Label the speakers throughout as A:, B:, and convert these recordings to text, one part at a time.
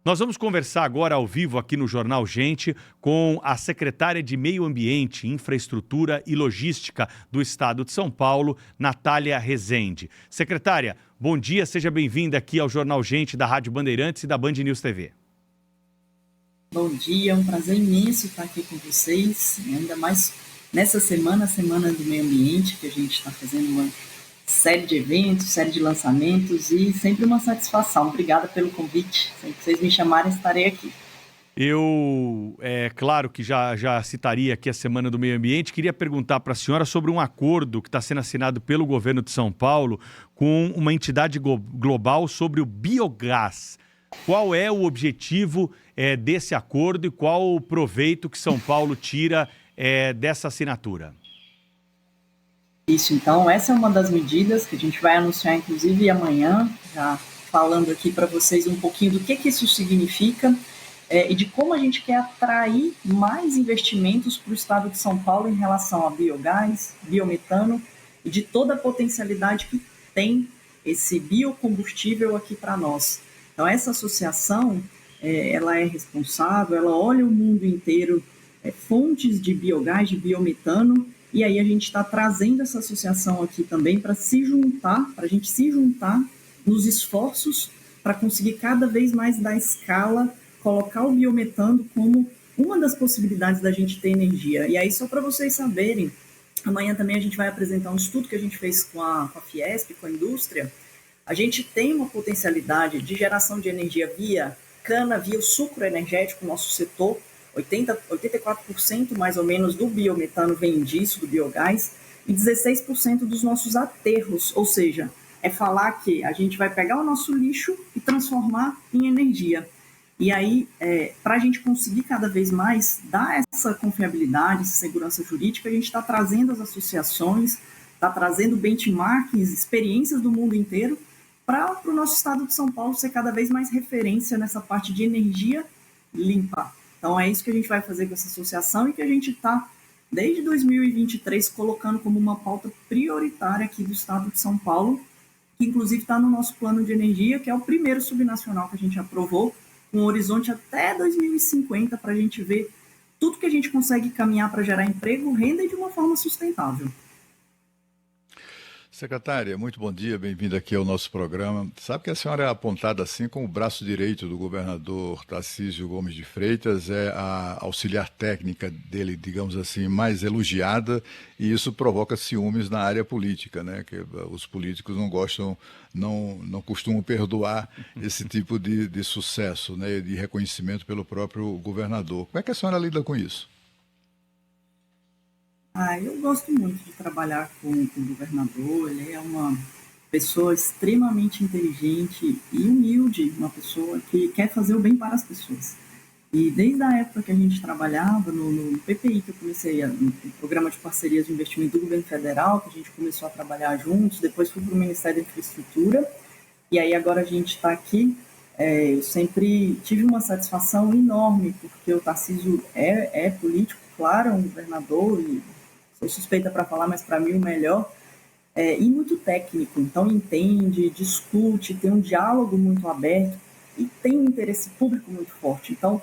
A: Nós vamos conversar agora ao vivo aqui no Jornal Gente com a secretária de Meio Ambiente, Infraestrutura e Logística do Estado de São Paulo, Natália Rezende. Secretária, bom dia, seja bem-vinda aqui ao Jornal Gente da Rádio Bandeirantes e da Band News TV.
B: Bom dia, é um prazer imenso estar aqui com vocês, ainda mais nessa semana, a Semana do Meio Ambiente, que a gente está fazendo uma série de eventos, série de lançamentos e sempre uma satisfação. Obrigada pelo convite. Sempre que vocês me chamarem, estarei aqui.
A: Claro que já citaria aqui a Semana do Meio Ambiente. Queria perguntar para a senhora sobre um acordo que está sendo assinado pelo governo de São Paulo com uma entidade global sobre o biogás. Qual é o objetivo desse acordo e qual o proveito que São Paulo tira dessa assinatura?
B: Isso, então, essa é uma das medidas que a gente vai anunciar, inclusive, amanhã, já falando aqui para vocês um pouquinho do que isso significa e de como a gente quer atrair mais investimentos para o estado de São Paulo em relação a biogás, biometano e de toda a potencialidade que tem esse biocombustível aqui para nós. Então, essa associação, ela é responsável, ela olha o mundo inteiro, fontes de biogás, de biometano, e aí a gente está trazendo essa associação aqui também para a gente se juntar nos esforços para conseguir cada vez mais dar escala, colocar o biometano como uma das possibilidades da gente ter energia. E aí, só para vocês saberem, amanhã também a gente vai apresentar um estudo que a gente fez com a Fiesp, com a indústria. A gente tem uma potencialidade de geração de energia via cana, via o sucro energético, nosso setor. 84% mais ou menos do biometano vem disso, do biogás, e 16% dos nossos aterros, ou seja, é falar que a gente vai pegar o nosso lixo e transformar em energia. E aí, para a gente conseguir cada vez mais dar essa confiabilidade, essa segurança jurídica, a gente está trazendo as associações, está trazendo benchmarks, experiências do mundo inteiro, para o nosso estado de São Paulo ser cada vez mais referência nessa parte de energia limpa. Então, é isso que a gente vai fazer com essa associação e que a gente está, desde 2023, colocando como uma pauta prioritária aqui do estado de São Paulo, que inclusive está no nosso plano de energia, que é o primeiro subnacional que a gente aprovou, com um horizonte até 2050, para a gente ver tudo que a gente consegue caminhar para gerar emprego, renda e de uma forma sustentável.
C: Secretária, muito bom dia, bem-vinda aqui ao nosso programa. Sabe que a senhora é apontada assim como o braço direito do governador Tarcísio Gomes de Freitas, é a auxiliar técnica dele, digamos assim, mais elogiada, e isso provoca ciúmes na área política, né? Que os políticos não gostam, não costumam perdoar esse tipo de sucesso, né? De reconhecimento pelo próprio governador. Como é que a senhora lida com isso?
B: Eu gosto muito de trabalhar com o governador, ele é uma pessoa extremamente inteligente e humilde, uma pessoa que quer fazer o bem para as pessoas. E desde a época que a gente trabalhava no PPI, que eu comecei, no Programa de Parcerias de Investimento do Governo Federal, que a gente começou a trabalhar juntos, depois fui para o Ministério da Infraestrutura, e aí agora a gente está aqui. Eu sempre tive uma satisfação enorme, porque o Tarcísio é político, claro, é um governador, e sou suspeita para falar, mas para mim o melhor, e muito técnico, então entende, discute, tem um diálogo muito aberto e tem um interesse público muito forte. Então,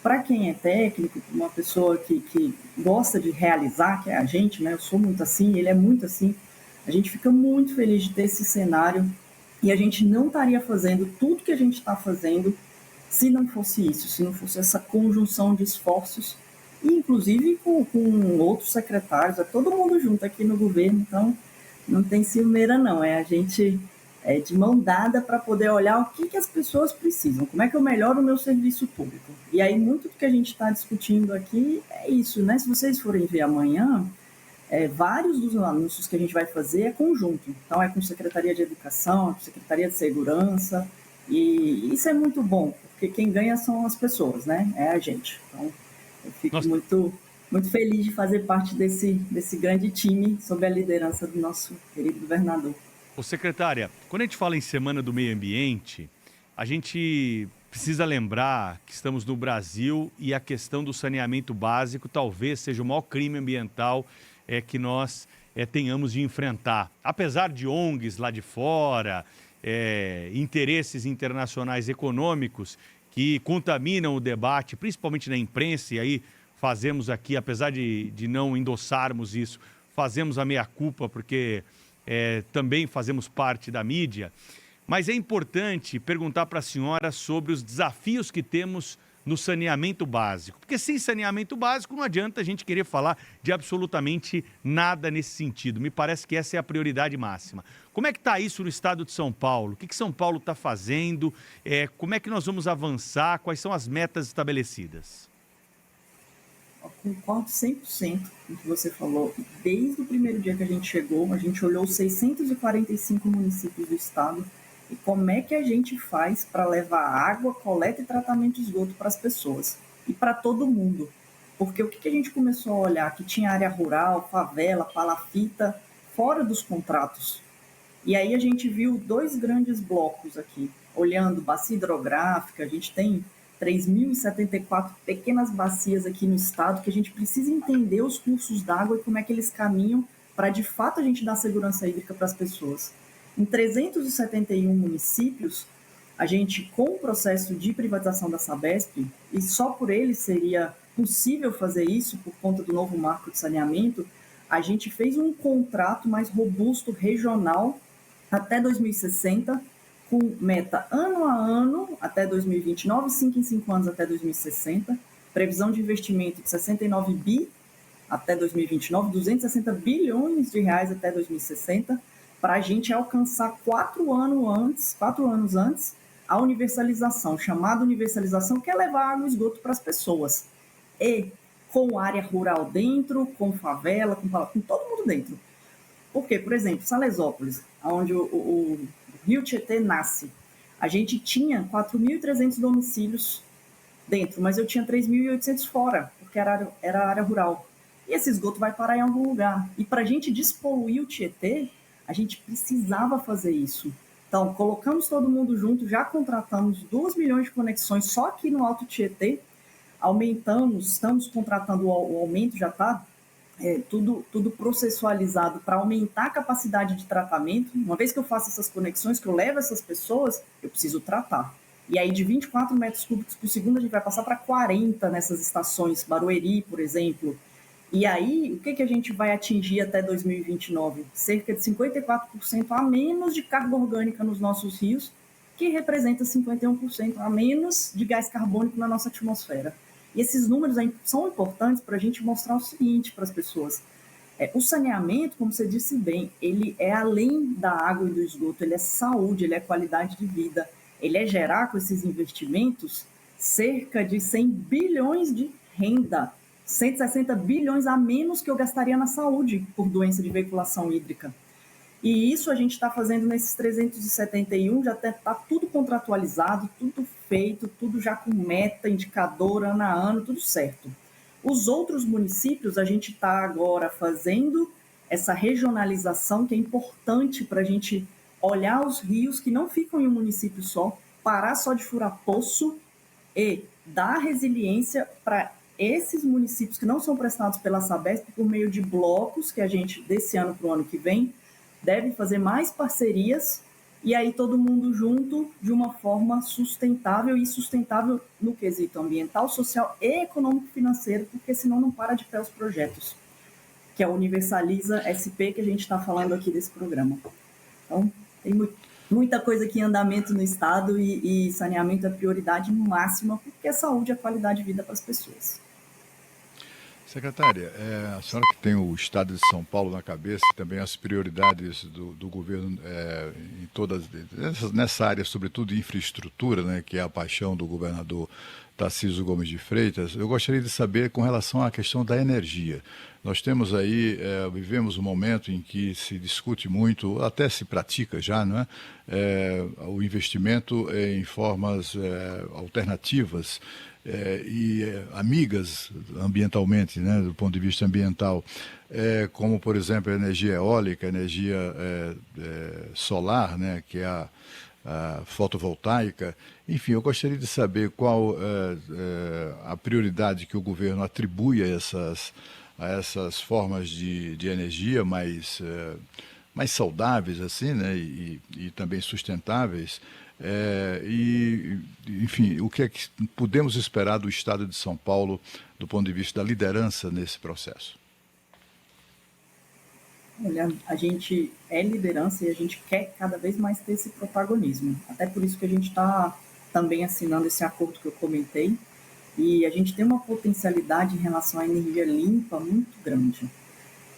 B: para quem é técnico, uma pessoa que gosta de realizar, que é a gente, né? Eu sou muito assim, ele é muito assim, a gente fica muito feliz de ter esse cenário e a gente não estaria fazendo tudo que a gente está fazendo se não fosse isso, se não fosse essa conjunção de esforços, inclusive com outros secretários, é todo mundo junto aqui no governo, então não tem ciumeira não, é a gente de mão dada para poder olhar o que as pessoas precisam, como é que eu melhoro o meu serviço público. E aí muito do que a gente está discutindo aqui é isso, né? Se vocês forem ver amanhã, vários dos anúncios que a gente vai fazer é conjunto, então é com Secretaria de Educação, é com Secretaria de Segurança, e isso é muito bom, porque quem ganha são as pessoas, né? É a gente. Então, eu fico muito feliz de fazer parte desse grande time sob a liderança do nosso querido governador.
A: Secretária, quando a gente fala em Semana do Meio Ambiente, a gente precisa lembrar que estamos no Brasil e a questão do saneamento básico talvez seja o maior crime ambiental que nós tenhamos de enfrentar. Apesar de ONGs lá de fora, interesses internacionais econômicos que contaminam o debate, principalmente na imprensa, e aí fazemos aqui, apesar de não endossarmos isso, fazemos a meia-culpa, porque também fazemos parte da mídia. Mas é importante perguntar para a senhora sobre os desafios que temos no saneamento básico. Porque sem saneamento básico não adianta a gente querer falar de absolutamente nada nesse sentido. Me parece que essa é a prioridade máxima. Como é que está isso no estado de São Paulo? O que São Paulo está fazendo? Como é que nós vamos avançar? Quais são as metas estabelecidas?
B: Eu concordo 100% com o que você falou. Desde o primeiro dia que a gente chegou, a gente olhou 645 municípios do estado e como é que a gente faz para levar água, coleta e tratamento de esgoto para as pessoas e para todo mundo. Porque o que a gente começou a olhar? Que tinha área rural, favela, palafita, fora dos contratos. E aí a gente viu 2 grandes blocos aqui. Olhando bacia hidrográfica, a gente tem 3.074 pequenas bacias aqui no estado que a gente precisa entender os cursos d'água e como é que eles caminham para, de fato, a gente dar segurança hídrica para as pessoas. Em 371 municípios, a gente, com o processo de privatização da Sabesp, e só por ele seria possível fazer isso por conta do novo marco de saneamento, a gente fez um contrato mais robusto, regional, até 2060, com meta ano a ano até 2029, 5 em 5 anos até 2060, previsão de investimento de 69 bi até 2029, 260 bilhões de reais até 2060, para a gente alcançar 4 anos antes, a universalização, chamada universalização, que é levar água e esgoto para as pessoas. E com área rural dentro, com favela, com todo mundo dentro. Por quê? Por exemplo, Salesópolis, onde o Rio Tietê nasce, a gente tinha 4.300 domicílios dentro, mas eu tinha 3.800 fora, porque era área rural. E esse esgoto vai parar em algum lugar. E para a gente despoluir o Tietê, a gente precisava fazer isso. Então, colocamos todo mundo junto, já contratamos 2 milhões de conexões só aqui no Alto Tietê, estamos contratando o aumento, já está tudo processualizado para aumentar a capacidade de tratamento. Uma vez que eu faço essas conexões, que eu levo essas pessoas, eu preciso tratar. E aí de 24 metros cúbicos por segundo, a gente vai passar para 40 nessas estações, Barueri, por exemplo. E aí, o que a gente vai atingir até 2029? Cerca de 54% a menos de carga orgânica nos nossos rios, que representa 51% a menos de gás carbônico na nossa atmosfera. E esses números são importantes para a gente mostrar o seguinte para as pessoas. O saneamento, como você disse bem, ele é além da água e do esgoto, ele é saúde, ele é qualidade de vida. Ele é gerar com esses investimentos cerca de 100 bilhões de renda, 160 bilhões a menos que eu gastaria na saúde por doença de veiculação hídrica. E isso a gente está fazendo nesses 371, já está tudo contratualizado, tudo feito, tudo já com meta, indicador, ano a ano, tudo certo. Os outros municípios, a gente está agora fazendo essa regionalização, que é importante para a gente olhar os rios que não ficam em um município só, parar só de furar poço e dar resiliência para esses municípios que não são prestados pela Sabesp por meio de blocos que a gente, desse ano para o ano que vem, deve fazer mais parcerias e aí todo mundo junto de uma forma sustentável e sustentável no quesito ambiental, social e econômico-financeiro, porque senão não para de pé os projetos, que é o Universaliza SP que a gente está falando aqui desse programa. Então, tem muita coisa aqui em andamento no estado e saneamento é prioridade máxima, porque a saúde é a qualidade de vida para as pessoas.
C: Secretária, a senhora que tem o estado de São Paulo na cabeça e também as prioridades do governo em todas nessa área, sobretudo de infraestrutura, né, que é a paixão do governador Tarcísio Gomes de Freitas, eu gostaria de saber com relação à questão da energia. Nós temos aí, vivemos um momento em que se discute muito, até se pratica já, não é? O investimento em formas alternativas e amigas ambientalmente, né, do ponto de vista ambiental, como, por exemplo, a energia eólica, a energia solar, né, que é a fotovoltaica. Enfim, eu gostaria de saber qual a prioridade que o governo atribui a essas formas de energia mais saudáveis assim, né, e também sustentáveis, Enfim, o que é que podemos esperar do Estado de São Paulo do ponto de vista da liderança nesse processo?
B: Olha, a gente é liderança e a gente quer cada vez mais ter esse protagonismo. Até por isso que a gente está também assinando esse acordo que eu comentei. E a gente tem uma potencialidade em relação à energia limpa muito grande.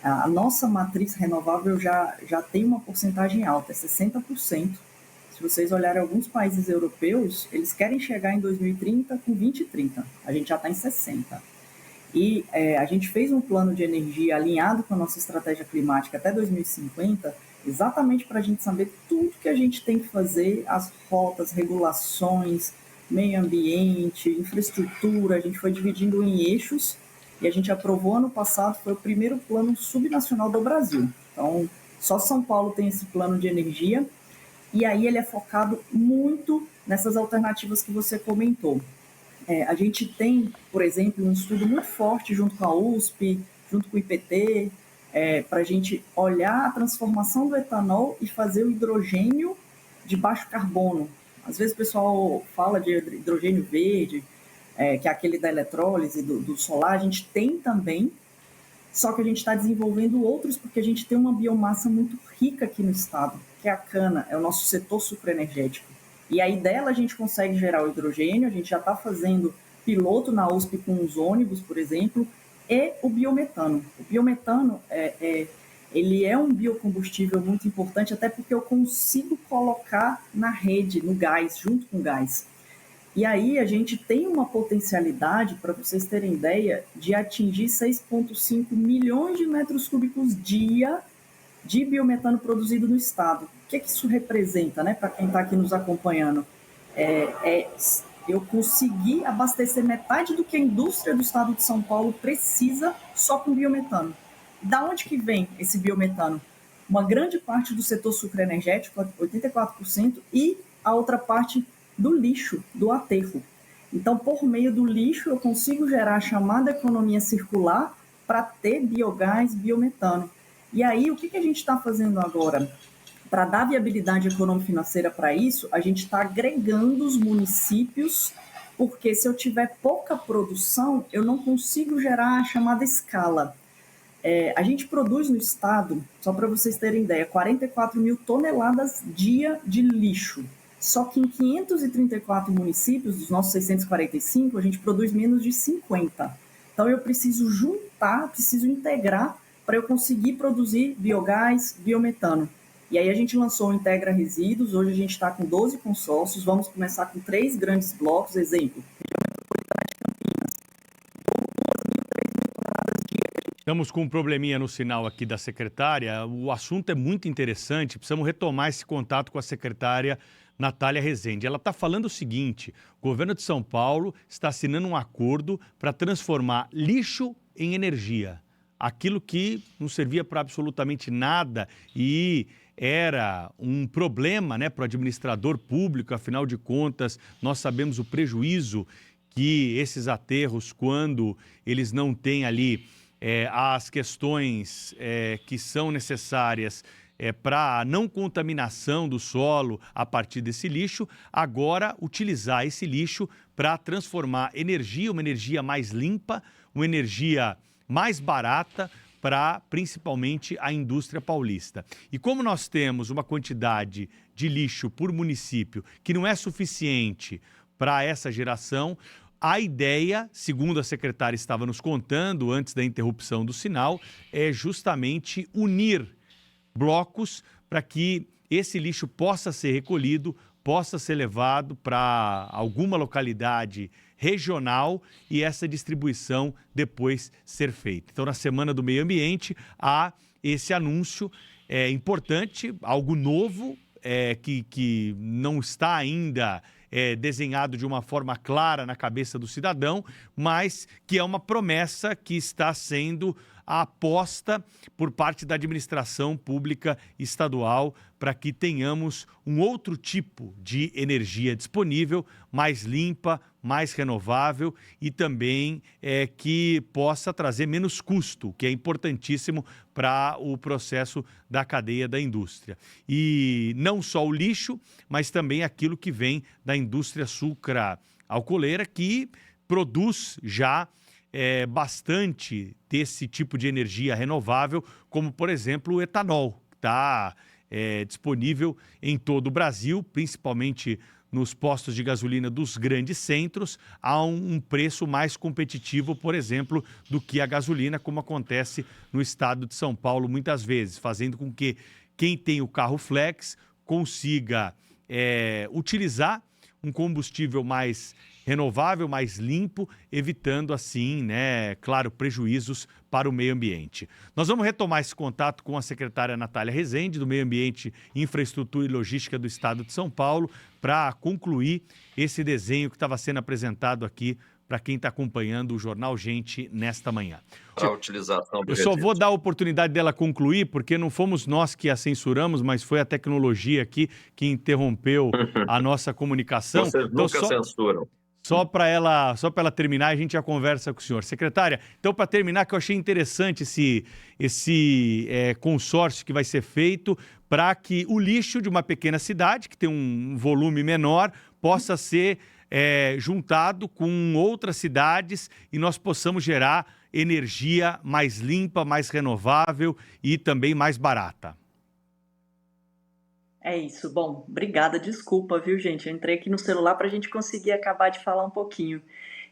B: A nossa matriz renovável já tem uma porcentagem alta, é 60%. Se vocês olharem alguns países europeus, eles querem chegar em 2030 com 20 e 30. A gente já está em 60%. E a gente fez um plano de energia alinhado com a nossa estratégia climática até 2050, exatamente para a gente saber tudo que a gente tem que fazer, as rotas, regulações, meio ambiente, infraestrutura. A gente foi dividindo em eixos e a gente aprovou ano passado, foi o primeiro plano subnacional do Brasil. Então, só São Paulo tem esse plano de energia e aí ele é focado muito nessas alternativas que você comentou. A gente tem, por exemplo, um estudo muito forte junto com a USP, junto com o IPT, para a gente olhar a transformação do etanol e fazer o hidrogênio de baixo carbono. Às vezes o pessoal fala de hidrogênio verde, que é aquele da eletrólise, do solar. A gente tem também, só que a gente está desenvolvendo outros porque a gente tem uma biomassa muito rica aqui no estado, que é a cana, é o nosso setor sucroenergético. E aí dela a gente consegue gerar o hidrogênio, a gente já está fazendo piloto na USP com os ônibus, por exemplo, e o biometano. O biometano, ele é um biocombustível muito importante, até porque eu consigo colocar na rede, no gás, junto com o gás. E aí a gente tem uma potencialidade, para vocês terem ideia, de atingir 6,5 milhões de metros cúbicos dia de biometano produzido no estado. O que isso representa, né, para quem está aqui nos acompanhando? Eu consegui abastecer metade do que a indústria do estado de São Paulo precisa só com biometano. Da onde que vem esse biometano? Uma grande parte do setor sucroenergético, 84%, e a outra parte do lixo, do aterro. Então, por meio do lixo, eu consigo gerar a chamada economia circular para ter biogás, biometano. E aí, o que a gente está fazendo agora? Para dar viabilidade econômico-financeira para isso, a gente está agregando os municípios, porque se eu tiver pouca produção, eu não consigo gerar a chamada escala. A gente produz no estado, só para vocês terem ideia, 44 mil toneladas dia de lixo. Só que em 534 municípios, dos nossos 645, a gente produz menos de 50. Então eu preciso juntar, preciso integrar para eu conseguir produzir biogás, biometano. E aí a gente lançou o Integra Resíduos, hoje a gente está com 12 consórcios, vamos começar com 3 grandes blocos, exemplo,
A: Estamos com um probleminha no sinal aqui da secretária. O assunto é muito interessante, precisamos retomar esse contato com a secretária Natália Rezende. Ela está falando o seguinte: o governo de São Paulo está assinando um acordo para transformar lixo em energia. Aquilo que não servia para absolutamente nada e era um problema, né, para o administrador público. Afinal de contas, nós sabemos o prejuízo que esses aterros, quando eles não têm ali as questões que são necessárias para a não contaminação do solo a partir desse lixo, agora utilizar esse lixo para transformar energia, uma energia mais limpa, uma energia mais barata para principalmente a indústria paulista. E como nós temos uma quantidade de lixo por município que não é suficiente para essa geração, a ideia, segundo a secretária estava nos contando antes da interrupção do sinal, é justamente unir blocos para que esse lixo possa ser recolhido, possa ser levado para alguma localidade regional e essa distribuição depois ser feita. Então, na Semana do Meio Ambiente, há esse anúncio importante, algo novo, que não está ainda desenhado de uma forma clara na cabeça do cidadão, mas que é uma promessa que está sendo aposta por parte da administração pública estadual para que tenhamos um outro tipo de energia disponível, mais limpa, mais renovável e também que possa trazer menos custo, que é importantíssimo para o processo da cadeia da indústria. E não só o lixo, mas também aquilo que vem da indústria sucra-alcooleira, que produz já bastante desse tipo de energia renovável, como, por exemplo, o etanol, que está disponível em todo o Brasil, principalmente nos postos de gasolina dos grandes centros, a um preço mais competitivo, por exemplo, do que a gasolina, como acontece no estado de São Paulo muitas vezes, fazendo com que quem tem o carro flex consiga utilizar um combustível mais renovável, mais limpo, evitando assim, né, claro, prejuízos para o meio ambiente. Nós vamos retomar esse contato com a secretária Natália Rezende, do Meio Ambiente, Infraestrutura e Logística do Estado de São Paulo, para concluir esse desenho que estava sendo apresentado aqui para quem está acompanhando o Jornal Gente nesta manhã.
D: Para a utilização do
A: Eu só
D: resíduo.
A: vou dar a oportunidade dela concluir, porque não fomos nós que a censuramos, mas foi a tecnologia aqui que interrompeu a nossa comunicação.
D: Vocês nunca censuram.
A: Só para ela terminar, a gente já conversa com o senhor. Secretária, então, para terminar, que eu achei interessante esse consórcio que vai ser feito para que o lixo de uma pequena cidade, que tem um volume menor, possa ser juntado com outras cidades e nós possamos gerar energia mais limpa, mais renovável e também mais barata.
B: É isso. Bom, obrigada. Desculpa, viu, gente? Eu entrei aqui no celular para a gente conseguir acabar de falar um pouquinho.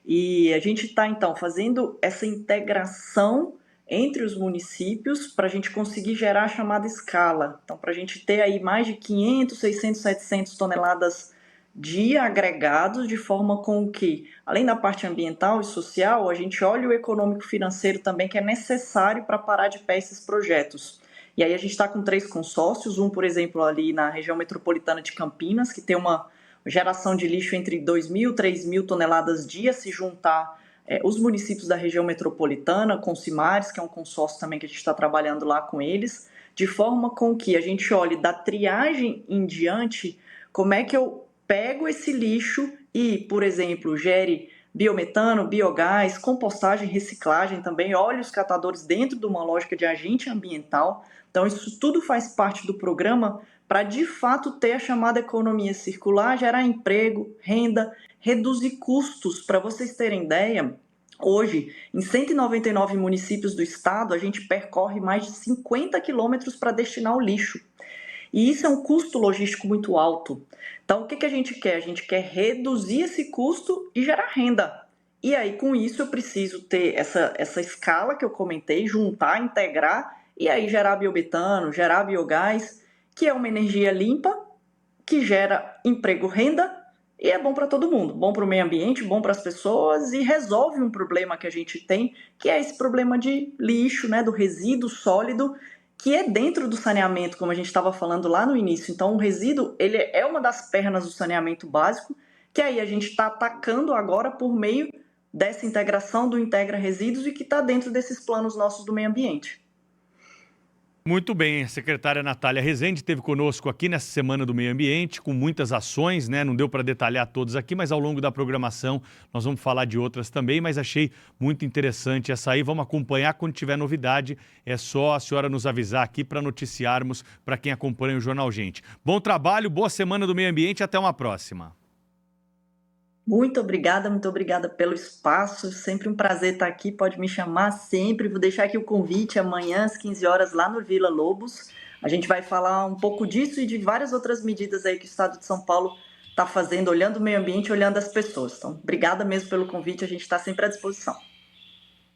B: E a gente está, então, fazendo essa integração entre os municípios para a gente conseguir gerar a chamada escala. Então, para a gente ter aí mais de 500, 600, 700 toneladas de agregados, de forma com que, além da parte ambiental e social, a gente olhe o econômico financeiro também, que é necessário para parar de pé esses projetos. E aí a gente está com 3 consórcios, um, por exemplo, ali na região metropolitana de Campinas, que tem uma geração de lixo entre 2.000 e 3.000 toneladas dia, se juntar os municípios da região metropolitana, com Cimares, que é um consórcio também que a gente está trabalhando lá com eles, de forma com que a gente olhe da triagem em diante, como é que eu pego esse lixo e, por exemplo, gere biometano, biogás, compostagem, reciclagem também, olhe os catadores dentro de uma lógica de agente ambiental. Então, isso tudo faz parte do programa para, de fato, ter a chamada economia circular, gerar emprego, renda, reduzir custos. Para vocês terem ideia, hoje, em 199 municípios do estado, a gente percorre mais de 50 quilômetros para destinar o lixo. E isso é um custo logístico muito alto. Então, o que a gente quer? A gente quer reduzir esse custo e gerar renda. E aí, com isso, eu preciso ter essa escala que eu comentei, juntar, integrar, e aí gerar biometano, gerar biogás, que é uma energia limpa, que gera emprego, renda, e é bom para todo mundo. Bom para o meio ambiente, bom para as pessoas, e resolve um problema que a gente tem, que é esse problema de lixo, né, do resíduo sólido, que é dentro do saneamento, como a gente estava falando lá no início. Então, o resíduo ele é uma das pernas do saneamento básico, que aí a gente está atacando agora por meio dessa integração do Integra Resíduos e que está dentro desses planos nossos do meio ambiente.
A: Muito bem, a secretária Natália Rezende esteve conosco aqui nessa Semana do Meio Ambiente, com muitas ações, né? Não deu para detalhar todas aqui, mas ao longo da programação nós vamos falar de outras também, mas achei muito interessante essa aí. Vamos acompanhar quando tiver novidade, é só a senhora nos avisar aqui para noticiarmos para quem acompanha o Jornal Gente. Bom trabalho, boa Semana do Meio Ambiente, até uma próxima.
B: Muito obrigada pelo espaço, sempre um prazer estar aqui, pode me chamar sempre, vou deixar aqui o convite amanhã às 15 horas lá no Vila Lobos, a gente vai falar um pouco disso e de várias outras medidas aí que o Estado de São Paulo está fazendo, olhando o meio ambiente, olhando as pessoas, então obrigada mesmo pelo convite, a gente está sempre à disposição.